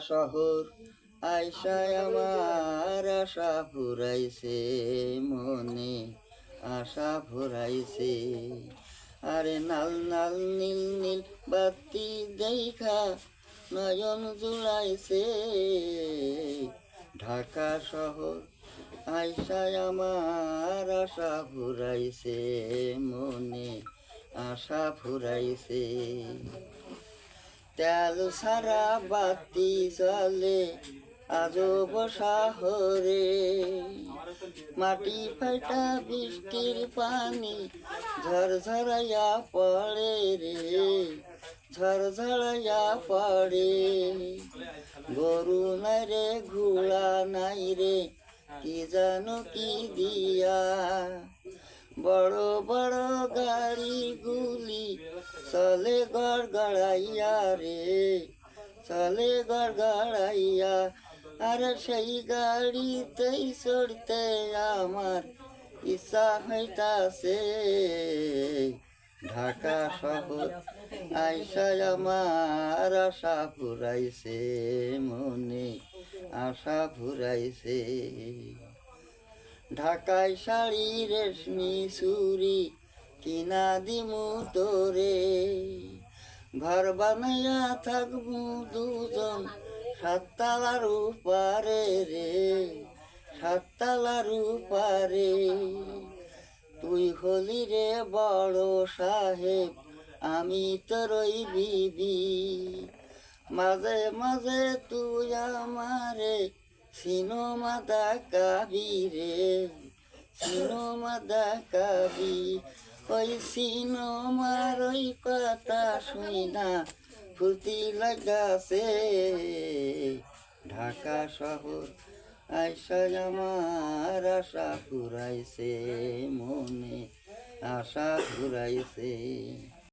শহর আইসায় আমার আশা ফুরাইছে মনে আশা ফুরাইছে আরে নাল নাল নীল নীল বাতি দেখা নয়ন জুড়াইছে ঢাকা শহর আইসায় আমার আশা ফুরাইছে মনে আশা ফুরাইছে তেল সারা বাতি জলে আজব শহরে মাটি ফাটা বৃষ্টির পানি ঝরঝরাইয়া পড়ে রে ঝরঝরাইয়া পড়ে গরু নাই রে ঘোড়া নাই রে কি জানো কি দিয়া বড় বড় গাড়িগুলি চলে গড়গড়াইয়া রে চলে গড়গড়াইয়া আর সেই গাড়িতেই চড়তে আমার ইচ্ছা হইতাছে ঢাকা শহর আইসায় আমার আশা ফুরাইছে মনে আশা ফুরাইছে ঢাকায় শাড়ি রেশমি চুরি কিনা দিমু তোরে ঘর বানাইয়া থাকবো দুজন সাততলার উপারে রে সাততলার উপারে তুই হলি রে বড় সাহেব আমি তোরই বিবি মাঝে মাঝে তুই আমারে সিনেমা দেখাবি রে সিনেমা দেখাবি ওই সিনেমার ওই কথা শুই না ফুর্তি লাগাছে ঢাকা শহর আইসায় আমার আশা ফুরাইছে মনে আশা ফুরাইছে।